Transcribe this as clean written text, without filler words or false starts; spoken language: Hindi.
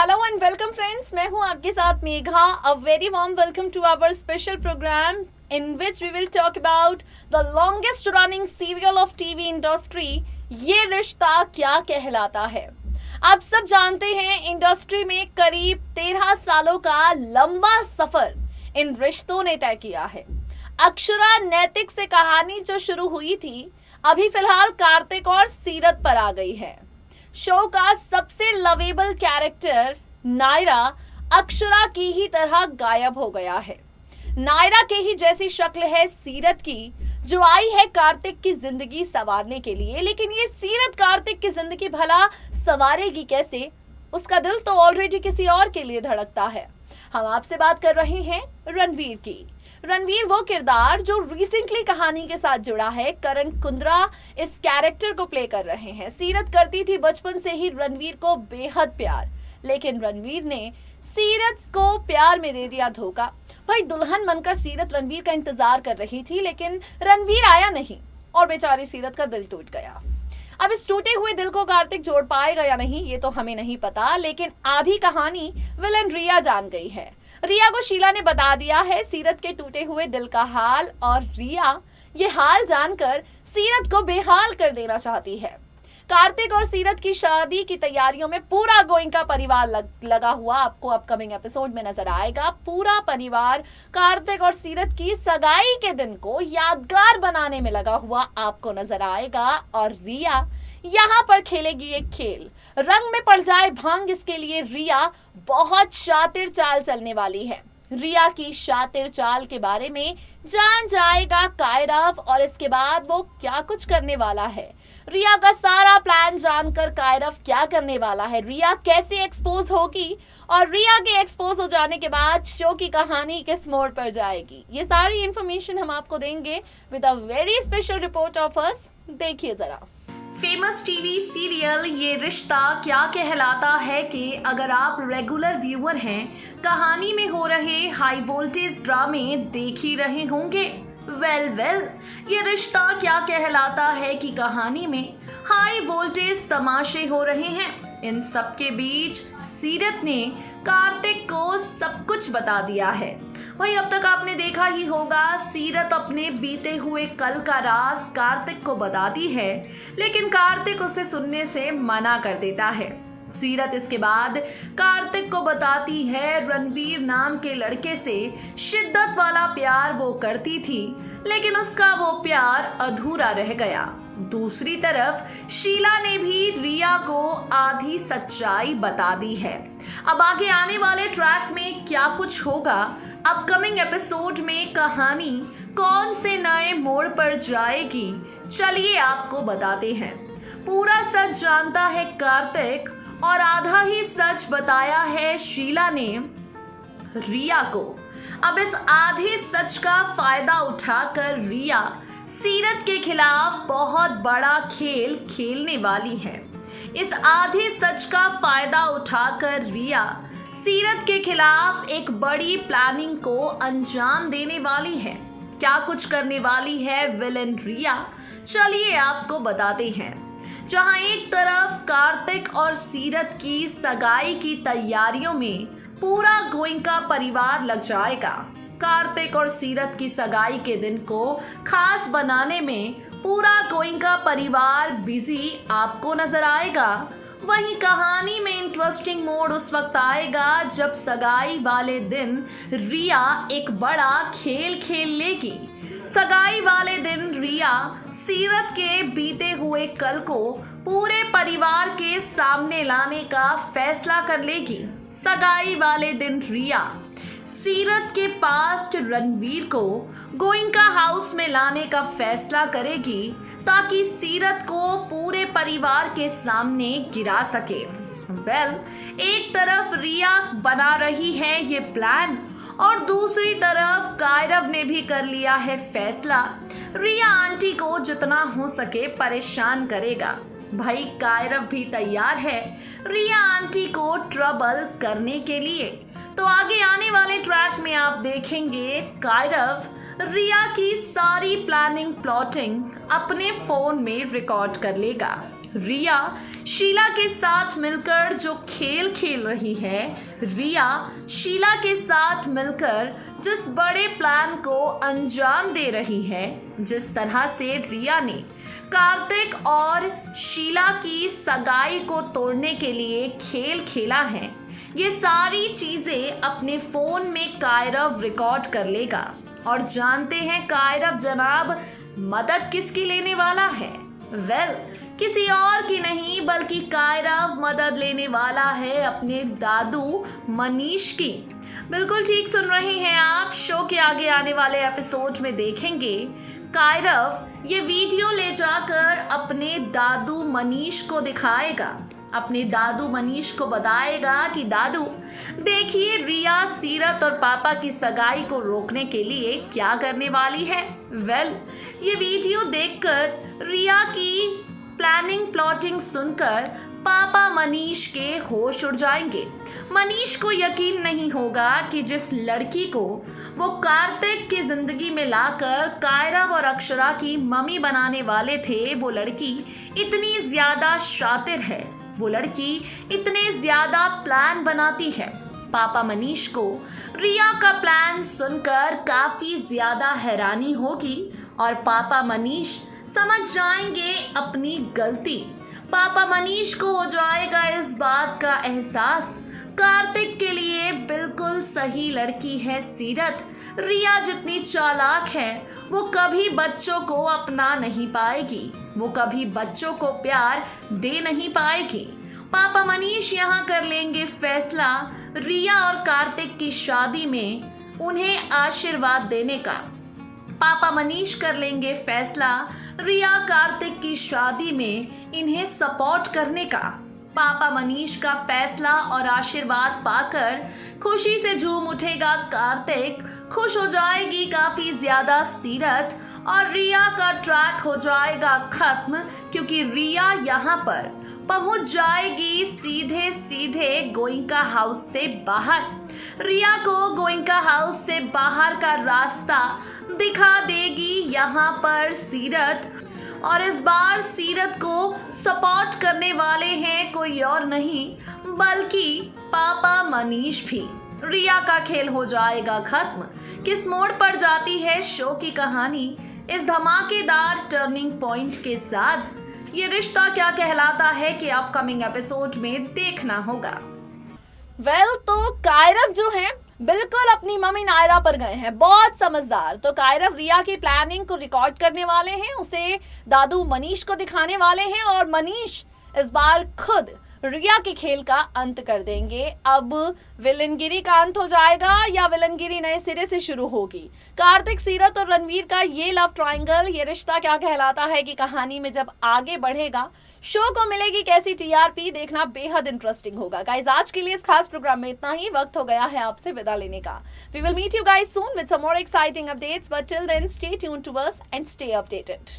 हेलो एंड वेलकम फ्रेंड्स, मैं हूं आपके साथ Megha. A very warm welcome to our special programme in which we will talk about the longest running serial of TV industry, Yeh Rishta क्या कहलाता है। आप सब जानते हैं इंडस्ट्री में करीब 13 सालों का लंबा सफर इन रिश्तों ने तय किया है। अक्षरा नैतिक से कहानी जो शुरू हुई थी, अभी फिलहाल कार्तिक और सीरत पर आ गई है। शो का सबसे लवेबल कैरेक्टर नायरा अक्षरा की ही तरह गायब हो गया है। नायरा के ही जैसी शक्ल है सीरत की, जो आई है कार्तिक की जिंदगी संवारने के लिए। लेकिन ये सीरत कार्तिक की जिंदगी भला संवारेगी कैसे? उसका दिल तो ऑलरेडी किसी और के लिए धड़कता है। हम आपसे बात कर रहे हैं रणवीर की। रणवीर वो किरदार जो रिसेंटली कहानी के साथ जुड़ा है। करण कुंद्रा इस कैरेक्टर को प्ले कर रहे हैं। सीरत करती थी बचपन से ही रणवीर को बेहद प्यार, लेकिन रणवीर ने सीरत को प्यार में दे दिया धोखा। भाई, दुल्हन बनकर सीरत रणवीर का इंतजार कर रही थी, लेकिन रणवीर आया नहीं और बेचारी सीरत का दिल टूट गया। अब इस टूटे हुए दिल को कार्तिक जोड़ पाएगा या नहीं, ये तो हमें नहीं पता, लेकिन आधी कहानी विलन रिया जान गई है। रिया को शीला ने बता दिया है सीरत के टूटे हुए दिल का हाल, और रिया ये हाल जानकर सीरत को बेहाल कर देना चाहती है। कार्तिक और सीरत की शादी की तैयारियों में पूरा गोइंका परिवार लगा हुआ आपको अपकमिंग एपिसोड में नजर आएगा। पूरा परिवार कार्तिक और सीरत की सगाई के दिन को यादगार बनाने में लगा हुआ आपको नजर आएगा। और रिया यहाँ पर खेलेगी एक खेल, रंग में पड़ जाए भांग। इसके लिए रिया बहुत शातिर चाल चलने वाली है। रिया की शातिर चाल के बारे में जान जाएगा कायरव, और इसके बाद वो क्या कुछ करने वाला है। रिया का सारा प्लान जानकर कायरव क्या करने वाला है, रिया कैसे एक्सपोज होगी, और रिया के एक्सपोज हो जाने के बाद शो की कहानी किस मोड़ पर जाएगी, ये सारी इंफॉर्मेशन हम आपको देंगे with a very special report of us. देखिए जरा। फेमस टीवी सीरियल ये रिश्ता क्या कहलाता है कि अगर आप रेगुलर व्यूअर हैं, कहानी में हो रहे हाई वोल्टेज ड्रामे देख ही रहे होंगे। वेल, ये रिश्ता क्या कहलाता है कि कहानी में हाई वोल्टेज तमाशे हो रहे हैं। इन सब के बीच सीरत ने कार्तिक को सब कुछ बता दिया है। वही अब तक आपने देखा ही होगा, सीरत अपने बीते हुए कल का राज कार्तिक को बताती है, लेकिन कार्तिक उसे सुनने से मना कर देता है। सीरत इसके बाद कार्तिक को बताती है रणवीर नाम के लड़के से शिद्दत वाला प्यार वो करती थी, लेकिन उसका वो प्यार अधूरा रह गया। दूसरी तरफ शीला ने भी रिया को आधी सच्चाई बता दी है। अब आगे आने वाले ट्रैक में क्या कुछ होगा, अपकमिंग एपिसोड में कहानी कौन से नए मोड़ पर जाएगी, चलिए आपको बताते हैं। पूरा सच जानता है कार्तिक, और आधा ही सच बताया है शीला ने रिया को। अब इस आधे सच का फायदा उठाकर रिया सीरत के खिलाफ बहुत बड़ा खेल खेलने वाली है। इस आधे सच का फायदा उठाकर रिया सीरत के खिलाफ एक बड़ी प्लानिंग को अंजाम देने वाली है। क्या कुछ करने वाली है विलन रिया, चलिए आपको बताते हैं। जहां एक तरफ कार्तिक और सीरत की सगाई की तैयारियों में पूरा गोइंका परिवार लग जाएगा। कार्तिक और सीरत की सगाई के दिन को खास बनाने में पूरा गोइंका परिवार बिजी आपको नजर आएगा। वहीं कहानी में इंटरेस्टिंग मोड़ उस वक्त आएगा जब सगाई वाले दिन रिया एक बड़ा खेल खेल लेगी। सगाई वाले दिन रिया सीरत के बीते हुए कल को पूरे परिवार के सामने लाने का फैसला कर लेगी। सगाई वाले दिन रिया सीरत के पास्ट रणवीर को गोइंका हाउस में लाने का फैसला करेगी, ताकि सीरत को पूरे परिवार के सामने गिरा सके। एक तरफ रिया बना रही है ये प्लान, और दूसरी तरफ कायरव ने भी कर लिया है फैसला, रिया आंटी को जितना हो सके परेशान करेगा। भाई, कायरव भी तैयार है रिया आंटी को ट्रबल करने के लिए। तो आगे आने वाले ट्रैक में आप देखेंगे कायरव रिया की सारी प्लानिंग प्लॉटिंग अपने फोन में रिकॉर्ड कर लेगा। रिया शीला के साथ मिलकर जो खेल खेल रही है, रिया शीला के साथ मिलकर जिस बड़े प्लान को अंजाम दे रही है, जिस तरह से रिया ने कार्तिक और शीला की सगाई को तोड़ने के लिए खेल खेला है, ये सारी चीजें अपने फोन में कायरव रिकॉर्ड कर लेगा। और जानते हैं कायरव जनाब मदद किसकी लेने वाला है? किसी और की नहीं बल्कि कायरव मदद लेने वाला है अपने दादू मनीष की। बिल्कुल ठीक सुन रहे हैं आप। शो के आगे आने वाले एपिसोड में देखेंगे कायरव ये वीडियो ले जाकर अपने दादू मनीष को दिखाएगा, अपने दादू मनीष को बताएगा कि दादू देखिए रिया सीरत और पापा की सगाई को रोकने के लिए क्या करने वाली है। ये वीडियो देखकर रिया की प्लानिंग प्लॉटिंग सुनकर पापा मनीष के होश उड़ जाएंगे। मनीष को यकीन नहीं होगा कि जिस लड़की को वो कार्तिक की जिंदगी में लाकर कायरव और अक्षरा की मम्मी बनाने वाले थे, वो लड़की इतनी ज्यादा शातिर है, वो लड़की इतने ज्यादा प्लान बनाती है। पापा मनीष को रिया का प्लान सुनकर काफी ज्यादा हैरानी होगी और पापा मनीष समझ जाएंगे अपनी गलती। पापा मनीष को हो जाएगा इस बात का एहसास कार्तिक के लिए बिल्कुल सही लड़की है सीरत। रिया जितनी चालाक है वो कभी बच्चों को अपना नहीं पाएगी, वो कभी बच्चों को प्यार दे नहीं पाएगी। पापा मनीष यहाँ कर लेंगे फैसला रिया और कार्तिक की शादी में उन्हें आशीर्वाद देने का। पापा मनीष कर लेंगे फैसला रिया कार्तिक की शादी में इन्हें सपोर्ट करने का। पापा मनीष का फैसला और आशीर्वाद पाकर खुशी से झूम उठेगा कार्तिक, खुश हो जाएगी काफी ज्यादा सीरत और रिया का ट्रैक हो जाएगा खत्म, क्योंकि रिया यहाँ पर पहुंच जाएगी सीधे सीधे गोइंका हाउस से बाहर। रिया को गोइंका हाउस से बाहर का रास्ता दिखा देगी यहाँ पर सीरत, और इस बार सीरत को सपोर्ट करने वाले हैं कोई और नहीं बल्कि पापा मनीष भी। रिया का खेल हो जाएगा खत्म। किस मोड़ पर जाती है शो की कहानी इस धमाकेदार टर्निंग पॉइंट के साथ, ये रिश्ता क्या कहलाता है कि अपकमिंग एपिसोड में देखना होगा। तो कायरव जो है बिल्कुल अपनी मम्मी नायरा पर गए हैं, बहुत समझदार। तो कायरव रिया की प्लानिंग को रिकॉर्ड करने वाले हैं, उसे दादू मनीष को दिखाने वाले हैं और मनीष इस बार खुद रिया के खेल का अंत कर देंगे। अब विलनगिरी का अंत हो जाएगा या विलनगिरी नए सिरे से शुरू होगी? कार्तिक, सीरत और रणवीर का ये लव ट्रायंगल, ये रिश्ता क्या कहलाता है कि कहानी में जब आगे बढ़ेगा शो को मिलेगी कैसी टीआरपी, देखना बेहद इंटरेस्टिंग होगा। गाइस आज के लिए इस खास प्रोग्राम में इतना ही। वक्त हो गया है आपसे विदा लेने का। We will meet you guys soon with some more exciting updates, but till then stay tuned to us and stay updated.